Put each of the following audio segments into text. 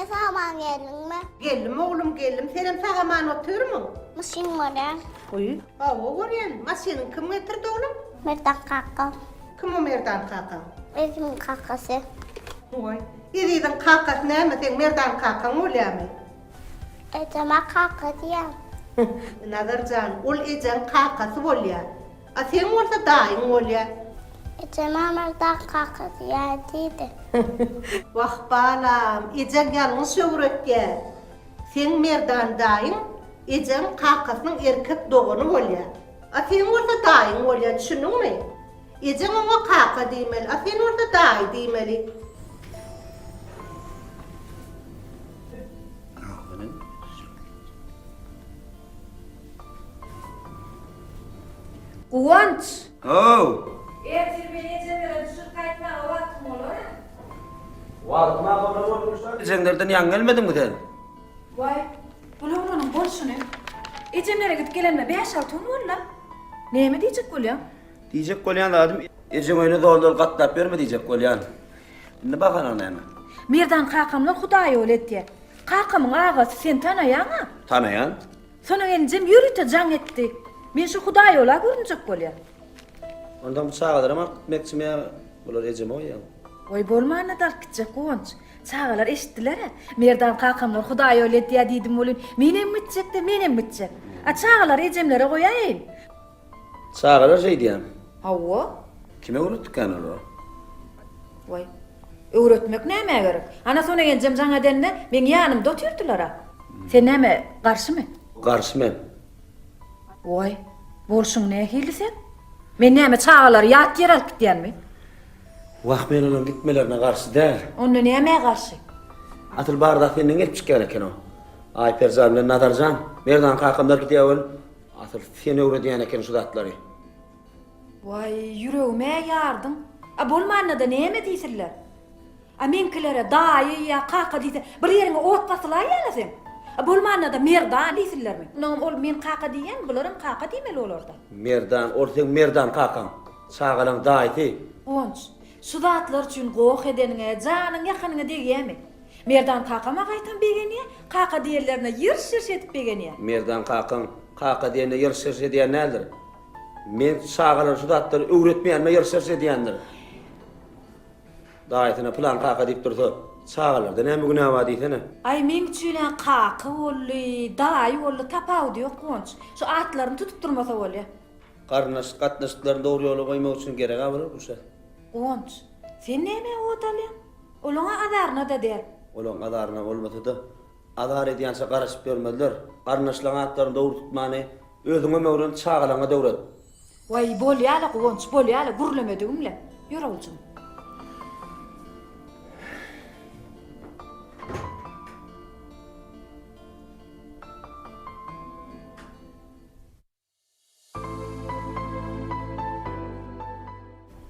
Ne zaman geldin mi? Geldim oğlum geldim. Senem sağaman otur mu? Masin var ya. Uy. O görüyen. Masinin kim getirdi oğlum? Merdan kaka. Kim o merdan kaka? Bizim kakası. Oy. İriden kakası neyme sen merdan kakan olayamı? Ecema kaka diye. Nazarcan, ol ecen kakası olya. A sen olsa daim olya. Ecema merdan kaka diye dedi. Vah balam, ecen yalnız söğürötke. Sen merdan daim, ecen kakasının erkek doğunu olya. A sen olsa daim olya, düşünün mü? Ecen ona kaka demeli, a sen olsa daim demeli. Kıvanç. Oh. Vakma kadar olmuşlar. Senlerden yan gelmedin mi sen? Vay, bulanmanın bolşunu. Ecemlere git gelenme 5-6 on valla. Neyme diyecek gol ya? Diyecek kolyan lazım. Ecem öyle dolu katlap verme diyecek kolyan. Şimdi bakın ona hemen. Merdan kakamla Hudaý ol etdi. Kakamın ağası sen tanayan ha? Tanıyan. Sonra encem yürüte can etti. Men şu Hudaý ola görünecek gol ya. Ondan bu sağlar ama gitmekçimeye bular Ecem o ya. Oy bolmana dark gidecek Kıvanç. Çağalar eşittiler ha. Merdan kakamlar Hudaý ol etdi dedim bolun. Menem mitecek de menem mitecek. A çağalar ecemlere koyayım. Sağlar şey diyen. Hawa? Kime unuttuk yani onu? Vay. Öğretmek neme gerek? Ana sonra encem sana denne men yanımda oturdular ha. Sen neme karşı mı? Karşı men. Vay. Bolşun ne hildi sen? Men neme çağalar yat yer alıp gitdiyen mi? Vah men onun gitmelerine karşı der. Onu neme karşı? Atıl bardak senin gelip çıkan eken o. Ayper Zal'le Nadarcan. Merdan kakamlar gidiyor. Atıl seni öğrediyen eken şu datları. Vay yüreğime yardım. A bolmanna da neme diysirler? A menkilere dayı ya kaka diyse bir yerine ot basılar ya sen. A bolmanna da merdan diysirler mi? Nom ol men kaka diyen bularım kaka diymeli olarda. Merdan, orten merdan kakam. Sağalan daiti. Onç, şu zatlar üçün qoğ edenine, canın yakınına degeyemi. Merdan kakama qaytan begeniye, kaka diyerlerine yırş etip begeniye. Merdan kakam, kaka diyene yarışırsa ediyen nedir? Men sağalan şu datları öğretmeyenme yarışırsa diyendir. Daitine plan kaka deyip durdu. Sağalarda ne mi günah var deysene? Ay men üçüne kaka ollu, dayı ollu tapağı diyor Onç. Şu atlarını tutup durmasa ol ya. Karnaş, katnaşlıklarını doğru yola koymak için gerek var bu şey. Onç, sen neme otalyan? Olana adarına da der. Olan adarına olmadı da. Adar ediyense karışıp görmediler. Karnaşlığın atlarını doğru tutmanı, özüne mevren sağalana doğru. Vay bol yala Onç, bol yala gurlemedigimle. Yürü olcum.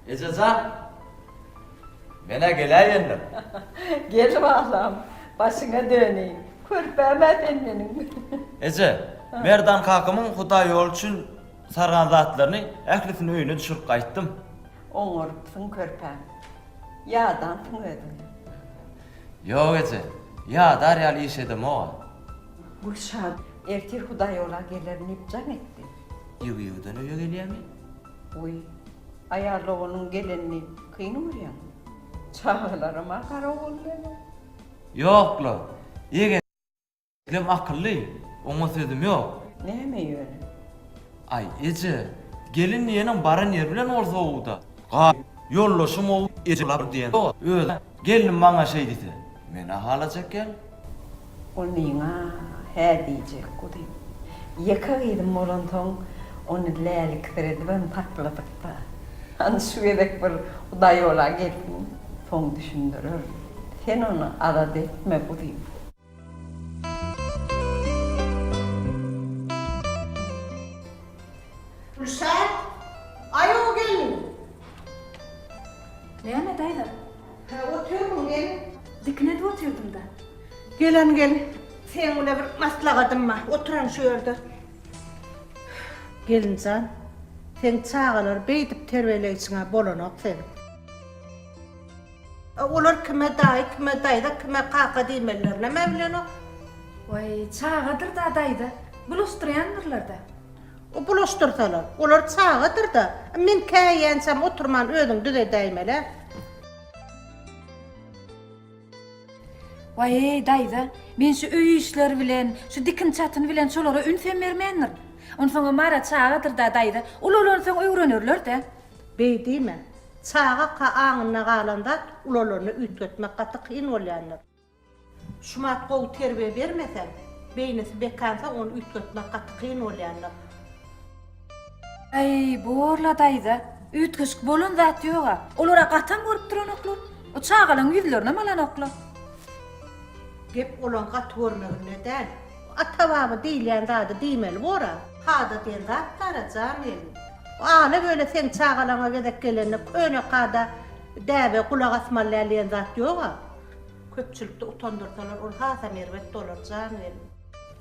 Ececan, mene geleyendim. Gel bakalım, başına döneyim. Körpeme denlenin. Ece, Merdan kakamın Hudaý ol üçün sargan zatlarını ehlifin öyüne düşürüp qaytdım. Oňurupsun körpem. Yadan tüňedin. Yok Ece, ya daryal iş edem o. Gülşad, ertir Hudaý ola geler nipcan etti. Yıgıyıdan öye geliyemi. Uy, ayarlığının gelenini kıynımıryan. Çağlarıma kara oldu. Yok lo, yegelim akıllı, ona sözüm yok. Ne mi yöre? Ay Ece, gelin yenin barın yer bilen orza oğuda. Ga, yollaşım o Ece lar diyen. Öyle, gelin bana şey dedi. Mene halacak gel. Onunla he diyecek kudayım. Yakaydım olanton, onu leyliktirdi ben patladık da. Hani şu yedek bir Hudaý ola geldim. Son düşündürür. Sen onu adat etme kudayım. Gülşah, ayo gelin. Neme dayda? Oturum gelin. Dikine de oturdum da. Gelen gelin. Sen ona bir maslahatım var. Oturan şu yerde. Gelin can. Sen çağalar beydip terveleyçine bolanak senin. Olar kime dayda, kime kaka deymellerine mevlen o. Vay çağadır da daydı. Buluşturyanırlar da. O bulaştırsalar, olar çağıdır da. Men käýensem oturman özüň düze dəýmele. Vay daydı. Ben şu öý işleri bilen, şu dikin çatını bilen çolara ünfen bermendir. On soňa mara çağadır da daydı. Ular soň öwrenirler de. Bey diýme. Çağa ka aňyna galanda ulalaryny ütgetmek gaty kyn bolýanlar. Şumat gowy terbiýe bermesen, beýnesi bekansa onu ütgetmek gaty kyn bolýanlar. Ay borla daydı. Ütgüsk bolan zat ýoga. Olara gatan görüp duranoklar. O çağalan ýüzlerine malanoklar. Gep olan gatwörmegine däl. Atawamy diýilýän zady diýmeli bora. Hada diýen zat tarajam el. Ana böyle sen çağalana gedek gelende köne kada däbe kulak asmallaýan zat ýoga. Köpçülükde utandyrsalar ol hasa merwet dolarjam el.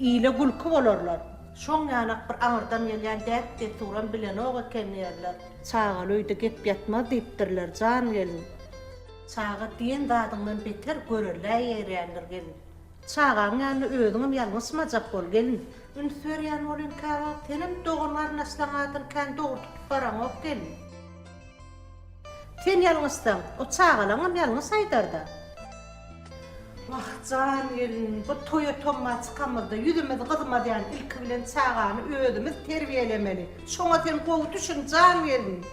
Ýyle gulky bolarlar. Şoň ýanak bir aňyrdan gelýän däp de turan bilen oga kenýärler. Çağal öýde gep ýatmaz diýipdirler jan gelin. Çağa diýen zadyňdan beter görürler ýerler gelin. Çağaň ýany özüňem ýalňysmajak bol gelin. Ünsörýän bolan kara tenem doganlar naslaňatyn kän dogry tutup baraň ok gelin. Sen ýalňysdan, o çağalaňam ýalňys aýdarda. Vah can gelin, bu toya tomma çıkamazda yüzümüz kızmadı yani ilk bilen çağanı özümüz terbiyelemeli. Şoňa sen gowy düşün can gelin.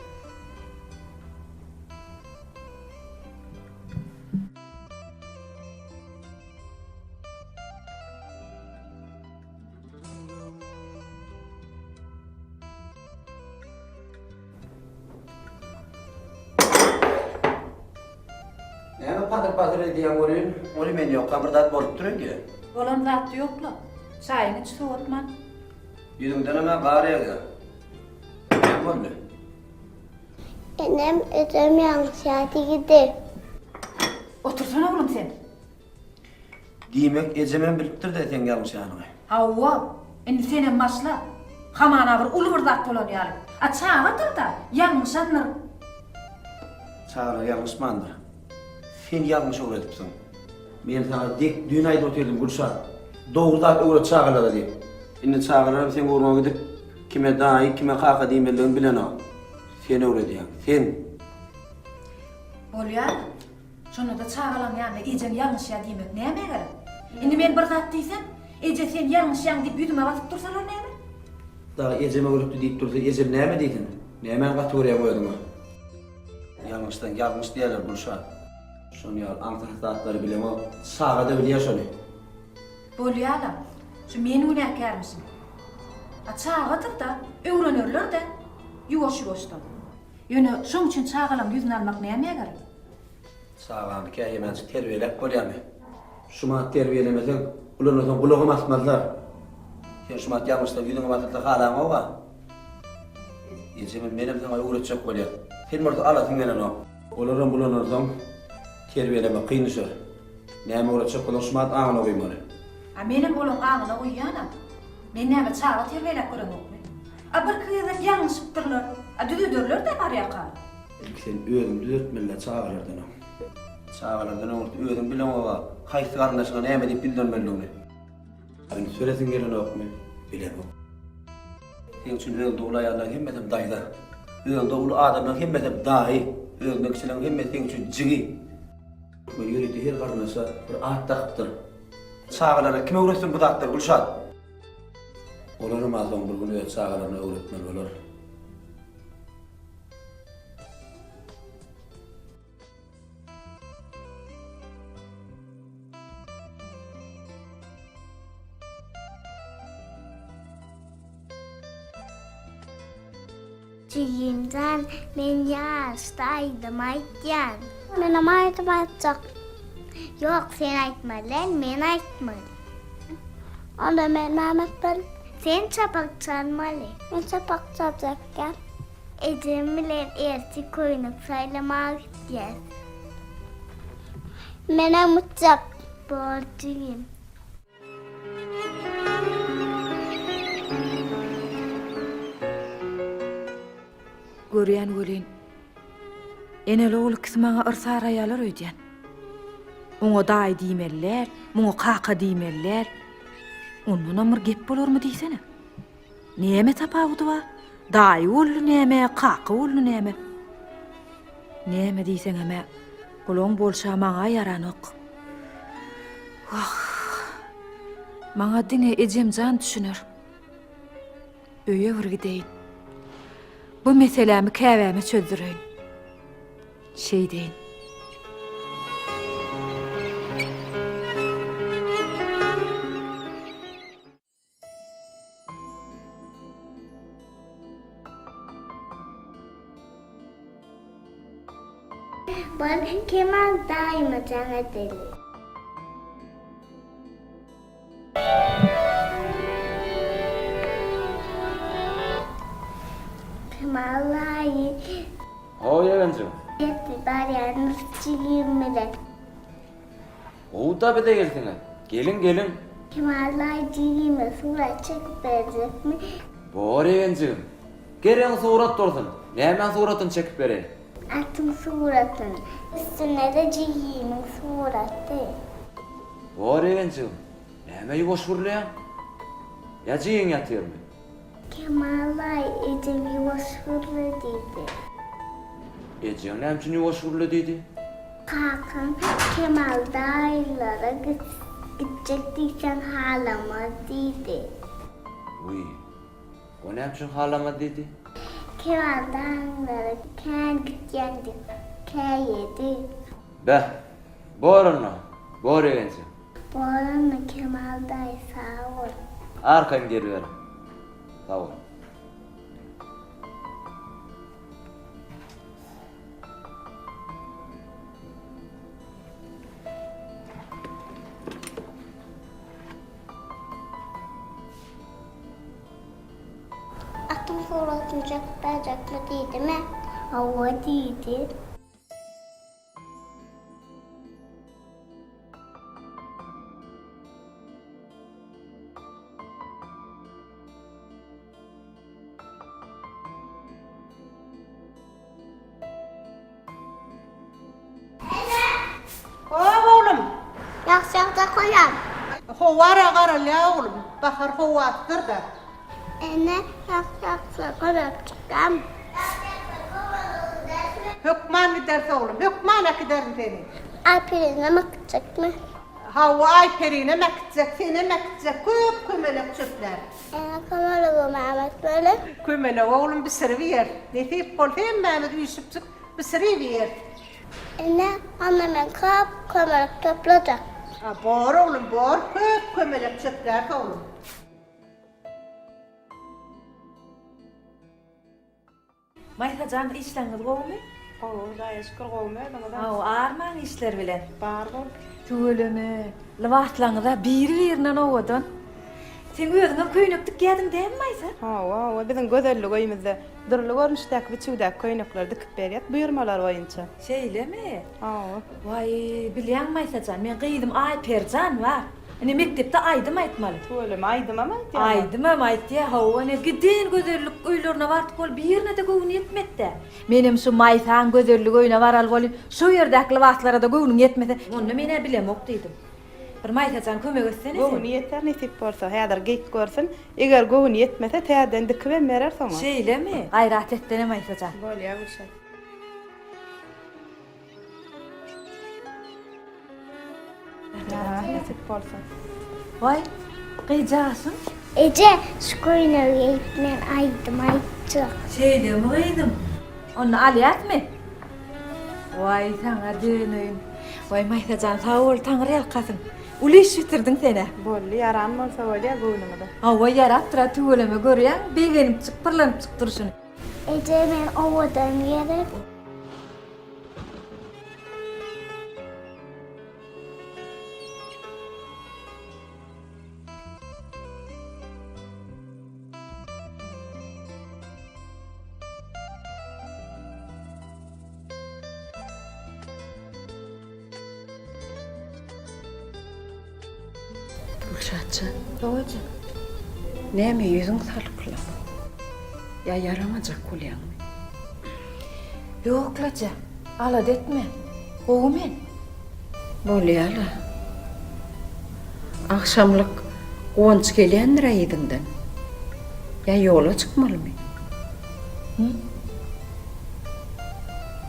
Näme patır diýen bolýan? Ony men ýokka bir zat bolup duran ki. Bolan zat ýokla. Çaýyny soğutman. Ýüzüňden näme garýaga? Ne boldy? Enem özüm ýalňyşa gidi. Otursana oğlum sen. Diýmek ejemen bilipdir de sen ýalňyş ýanyňy. Hawwa, endi senen başla. Hamana bir uly bir zat bolan ýaly. A çağadır da ýalňyş anlar. Çağla ýalňysmandyr. Sen ýalňyş öwredipsiň. Men sana dek dün aýda oturdum Gülşah. Dogry zat öwret çağalara diýip. Indi çağalara sen gorma gidip kime daýy, kime kaka diýmeliň bilen o. Sen öwredýän. Sen Bolýar. Şonu da çağalan ýany ejem ýalňyş ýa diýmek näme gerek? Indi men bir zat diýsem, eje sen ýalňyş ýan diýip ýüzüme basyp dursalar näme? daha ejeme öwretdi diýip dursa, ejem näme diýdin? Näme gatwyrya goýdyň? Ýalňyşdan ýalňyş diýerler Gülşah. Şonu ýal antardatlary bilen o, saga da bilýär şonu. Bolýar. Şu meni günäkärmisin. A çağadır da öwrenirler de ýuwaş-ýuwaşdan. Ýöne şoň üçin çağalan ýüzüne almak näme gerek? Sagany käýemänçik terbiýelep bolýarmy? Şuma terbiýelemeseň, ulardan gulagym asmazlar. Sen şuma ýalňyşda ýüzüňe batyrda galan oga. Ejeme menem sana öwretjek bolýar. Sen murda alasyň menen o. Olaram bulanardan terbiýeleme kynşar. Näme öwretjek bolan şuma aňyna goýmaly. A menem bolan aňyna goýýanam. Men näme çağa terbiýelep görenokmy? A bir kızak ýalňyşypdyrlar. A düzüdürler de bar ýaka. İlk sen özüň düzeltmeli çağalardan. Çağalardan özüň bilen oga, haýsy garnaşyna näme diýip bildirmeli. Aýny söresin gelen okmy? Bilem ok. Sen üçin özüň dogry ýalan hemmetem daýda. Özüň dogry adamlaň hemmetem daýy. Özüň kişileň hemmet sen üçin jigi. Bu ýüridi her garnaşa bir at takypdyr. Çağalara kime öwretsin bu zatlar Gülşah? Olarym azam bir gün öz çağalaryna öwretmeli bolar. Çiğimden men yaştaydım aytyan. Menem aytım aytacak. Yok sen aytmalan, men aytmalı. Onda men Mehmet'ten sen çapak çalmalı. Men çapak çalacakken Ecem bilen erti koyunup saylamağa gideceğiz. Menem uçak borcuyum. Görýän welin. Eneli ol kısmağa ırsar aýalar öýdýän. Oňa daý diýmeliler, muňa kaka diýmeliler. Ondan amyr gep bolarmy diýsene? Näme tapawudy bar? Daý bolly näme, kaka bolly näme? Näme diýseň äme, gulaň bolşa maňa ýaranyk. Maňa diňe ejem jan düşünür. Öýe bir gideýin. Bu meselemi käbäme çözdüreýin. Şey deyin. Ben Kemal daima sana deli. Kemal'ı Hoy egencim. yetti bari anırçıyım Oğuda bede gelsene. Gelin. Kemal'ı cihime surat çekip verecek mi? Bor egencim. Geren surat dursun. Näme suratyn çekip bereyim? Atın suratını. Üstüne de cihimin suratı. Bor egencim. Näme ýuwaş gürleýän? Ýajiň ýatyrmy? Kemal'ı edim yuvasırlı dedi. Ejin näme üçin ýuwaş gürle diýdi? Kakan Kemal dayılara gidecek diysen halama dedi. Uy. O näme üçin halama diýdi? Kemal dayılara kän gitgendi. Käyedi. Bäh. Borunna. Bor egencim. Bu arada Kemal dayı sağ ol. Arkam geri ver. Sağ ol. Atın suratını çekip verecek mi dedi mi? Hava dedi. Oğlum, Yaksak da koyam. hovara qaralya oğlum. Bahar hovattır da. Ene yaksak koyam çıkam. Hükman giderse oğlum, hükmana giderim seni. Alperine mi gidecek mi? Hava Ayperine mekecek, seni mekecek, köp kömelek çöpler. Ene kamalı bu Mehmet böyle. Kömelek oğlum bir sırrı yer. Nefip bol hem Mehmet Yusuf'cuk bir sırrı yer. Ene annemin kap kamalı toplayacak. Bor oğlum, bor, köp kömelek çöpler oğlum. Maysajan işleňiz gowmy? Daýa şükür gowmaýdym da. Aw, arman işler bilen. Bar bol. Tügeleme, lawatlaňyza biri-birinden owadan. Sen özüňe köýnekdik geldim diýen maýsa? Ha, biziň gözelligimizde durly görnüşdäki biçüwdäki köýnekler dikip berýär, buyurmalar boýunça. Şeýlemi? Ha. Vay, bilýän maýsajan, men gyýdym Ayperjan var. Ene mektepde aýdym aýtmaly. Öyle aýdym ama. Aýdym aýtdy, hawa ene gidin gözellik öýlerine bartyk bol birine de göwün yetmekde. Menim şu maýsan gözellik öýüne baral boly, şu ýerdäki wagtlara da göwün yetmese, onu men bilemok diýdim. Bir maýsajan kömek etsene Gowun yeter nesip bolsa, häzir geyt görsün. Eger gowun yetmese täzeden dikip berer soňa. Şeýlemi? Gaýrat etdene maýsajan. Bolýar bu şey. Nesip bolsa. Vay, gyjaşyn. Ece şu koynağı eğitmen aydım aytacak. Şeýlemi gyýdym. Onu alyatmy? Vay, saňa dönüň. Vay maýsajan, sag ol, taňry ýalkasyn. Uliş bitirdiň sene. Bolly yaran bolsa bolýar gowunymda. Hawa ýarapdyra tügeleme görýän, begenip çykpyrlanyp çykdyrşyny. Ece men ovadan yere Uşatçı, doğucu. Näme yüzüň salykly? Ya yaramajak kulýan. Yoklaça, alat etme. Oğumen. Bolýala. Akşamlyk Gonç gelýändir aýdyňdan. Ya yola çıkmalymy?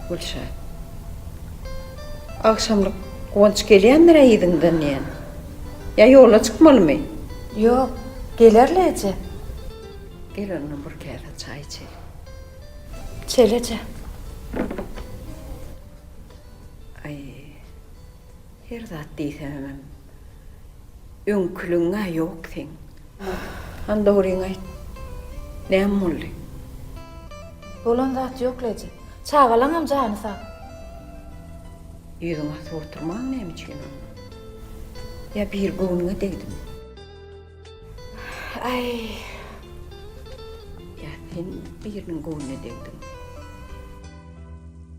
Gülşah. Akşamlyk Gonç gelýändir aýdyňdan ýa. Ya yola çıkmalymy? Yok, gelerle Ece. Gel onunla bir kere çay içelim. Çelece. Ay, her zat diýsemem. Öňkülüňe ýok sen. Han doğruýy aýt. Näme boldy? Bolan zat yok Ece. Çağalaňam jany sağ. Ýüzüň aty oturmaň näme üçin onu? Ya bir göwnüňe degdim. Ay, Ya sen biriniň göwnüne degdim.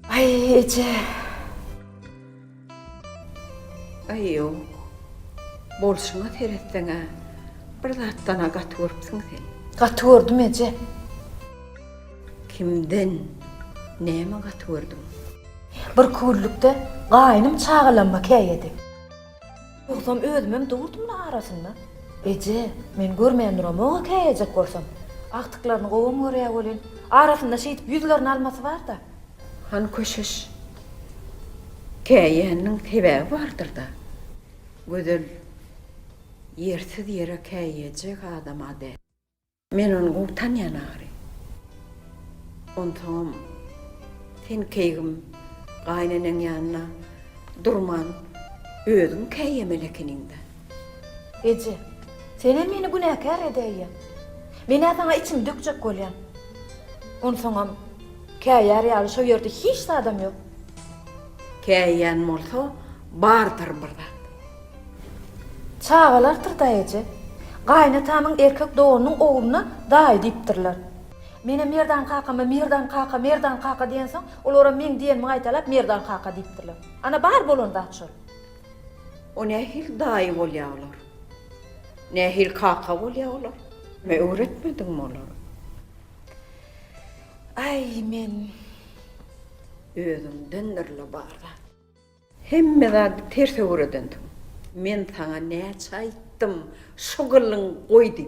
ay Ece. Ay ýok. Bolşuňa teretseňe bir zatdan agat görüpsiň sen. Gatı gördüm Ece. Kimden? Näme agat gördüň? Bir küllükde gaýnym çağalanma käýedi. Yoksam özümem durdum arasında. Ece, men görmeýän duram, oňa käýejek bolsam. Aktyklaryny gowam görýär bolen. Arasında şeýdip ýüzlerini almasy bar da. Han köşüş. Käýýäniň sebäbi bardyr da. Gödel yersiz ýere käýejek adam ade. Men onu gowtanýan agry. Ontom sen keýgim gaýnanyň ýanyna durman özüň käýemelekiniňde. Ece, sene meni günäkär edýän. Men sana içim dökjek bolýan. On soňam käýär ýaly şo ýerde hiç adam ýok. Käýýän bolsa bardyr bir zat. Çağalardyr da Ece. Gaýnatamyň erkek doğunyň oğluna daý diýipdirler. Mene merdan kaka diýen soň, olara men diýenmi gaýtalap merdan kaka diýipdirler. Ana bar bolan zat şol. O nähil daý bolýar olar. Nähil kaka bolýar olar. Me öwretmediňmi olar? Ay men Özümdendirle barda. Hemme zat ters öwredendim. Men sana näçe aýtdym, şu gyllyň goýdy.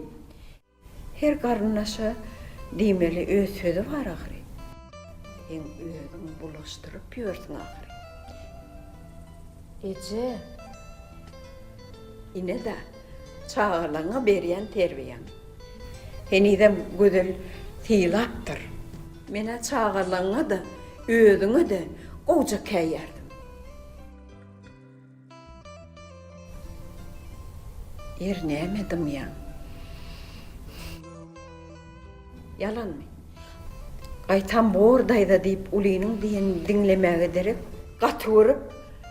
Her garnaşa diýmeli öz sözi bar ahry. Sen özüň bulaşdyryp ýörsiň ahry. Ece, Ine de çağalaňa berýän terbiýem. Henidem gödel tiýlapdyr. Mene çağalaňa da özüňe de goja käýýärdim. Nämedim ya. Yalanmy? Gaýtan bordaýda diýip ulynyň diýen diňlemäge derek gatyryp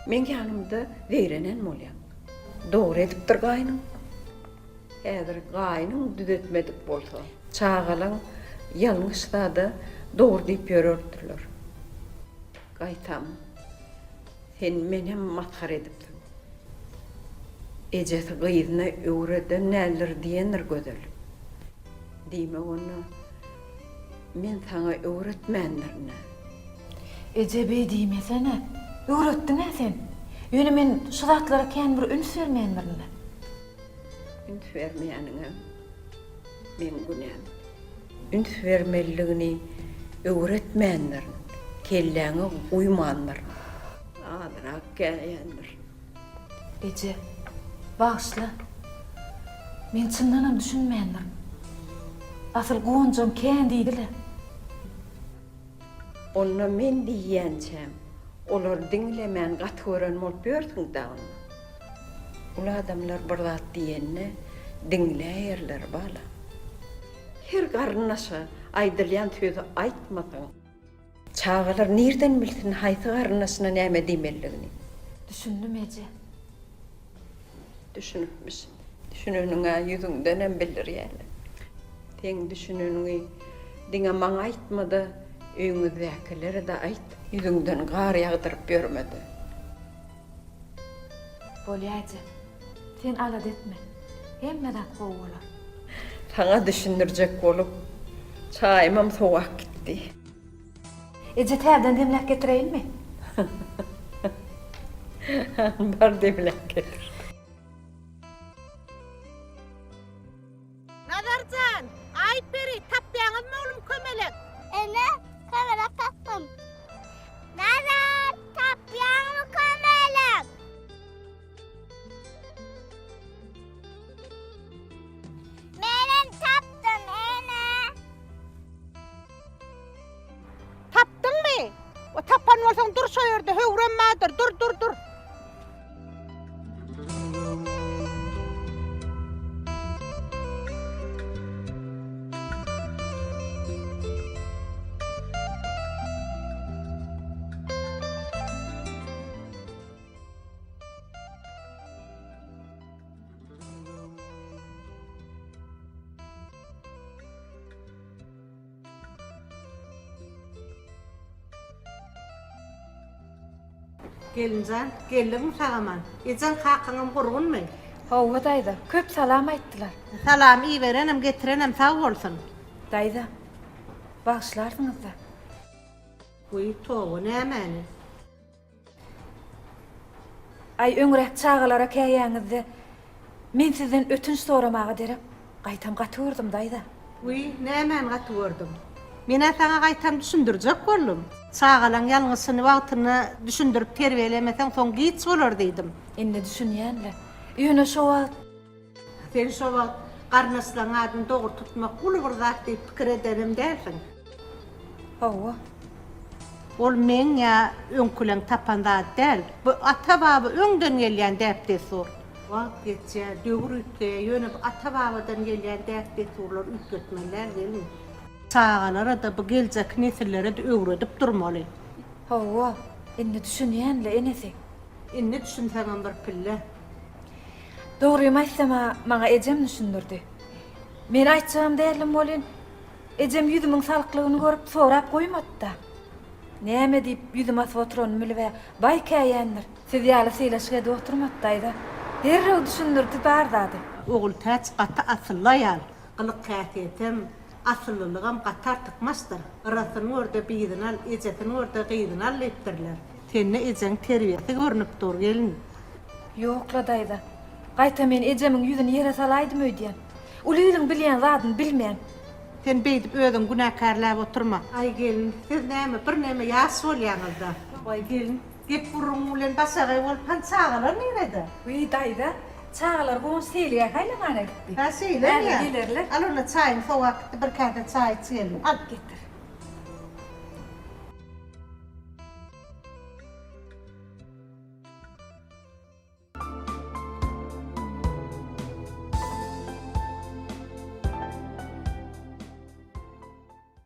men ýanymda weýrenen bolýar. Dogry edipdir gaýnyň. Häzir gaýnyň düzetmedik bolsa, çağalaň ýalňyşda da dogry diýip ýörürdirler. Gaýtam, sen menem matkar edipdir. Ejesi gyýyna öwreden näler diýendir gödel. Diýme onu, men sana öwretmändirne. Ece bey diýmesene. Öwretdiňä sen. Ýöne men şu zatlara kän bir üns bermeýändirne. Üns vermeýäniňe men günäm. Üns vermeligini öwretmändir. Kelläňe uýmandyr. Adrak gelýändir. Ece, bağışla. Men çyndanam düşünmeýändir. Asyl Gonjam kän diýdile. Onu men diýýänçem, olar diňlemän gatwyran bolup ýörsiň dagyn. Ula adamlar bir zat diýenne diňläýärler bala. Her garnaşa aýdylýan sözi aýtmasaň, çağalar nerden bilsin haýsy garnaşyna näme diýmeligini? Düşündüm Ece. Düşünüpmisin. Düşünüňe ýüzüňden bildirýärler. Teň düşünüňi diňe maň aýtmady, öňüňizdekileri de aýt. Ýüzüňden gar ýagdyryp ýörmedi. Bolýar Ece. Sen alad etme. Hemme zat gowy bolar. Sana düşündirjek bolup çaýmam sowak gitdi. Ece täden demläp getireýinmi? Bar demlen gelir. Nazarcan, ayıp beri tapyanız mı oğlum kömelek? Ene, kamera tattım. Nazar, tapyan mı kömelek? Meren taptın ene. Taptın mı? O tapan olsan dur şu yerde, hövrenmadır, dur. Gelincan, geldim sağaman. Ecen kakınım kurgun mu? Hova dayda, köp salam aýtdylar. Salam iyi verenem, getirenem, sağ olsun. Dayda, bağışlarsınız da. Uy, toğu nämäni? Ay öňrek çağalara käýäňizde men sizden ötünç soramagy derem. Gaýtam gatywurdum dayda. Uy, nämäni gatı gördüm. Mene sana gaýtam düşündirjek boldum. Çağalan ýalňysyny wagtyny düşündirip terbiýelemesen soň giç bolar diýdim. Indi düşünýänle. Ýöne şo wagt Sen şo wagt garnasylaň adyny dogry tutmak ulu bir zat diýip pikir ederim dersiň. Hova. Ol men ýa öňküleň tapan zat däl. Bu ata baba öňden gelýän däpde sor. Wagt geçe, döwür ütge, ýönüp ata babadan gelýän däpde sorlar ütgetmeler gelin. Çağalara da bu geljek nesillere de öwredip durmaly. Hova. Indi düşünýänle enesi. Inni düşünsäň bir pille. Dogry maýsama maňa ejem düşündirdi. Men aýtjagym dälim bolyn. Ejem ýüzümiň salyklygyny görüp sorap goýmady da. Näme diýip ýüzüm asy oturan bilbe baý käýändir. Siz ýaly sylaşyga da oturmady daýda. Derrew düşündirdi bardady. Oğul täç gata asyllayal. Gylyk kätetem, asyllylygam gatar tıkmasdyr. Rasyny orda biýdin al, ejetini orda gyýdyn al diýipdirler. Senne ejeň terbiýesi görnüp dur gelin. Ýokla daýda. Gaýta men ejemiň ýüzüni ýere salaýdym öýdýän. Ulylyň bilýän zadyny bilmän. Sen beýdip özüň günäkärläp oturma. Ay gelin, siz näme bir näme ýas bolýaňyzda. Ay gelin, gep burun bilen basagy bolup pansagalar nerede? Uy daýda, çağalar goň seliýe haýlamana gitdi. Ha söyle Näme ya. gelirler? Al ona çayını, soğuk bir kağıda çay içelim. Al getir.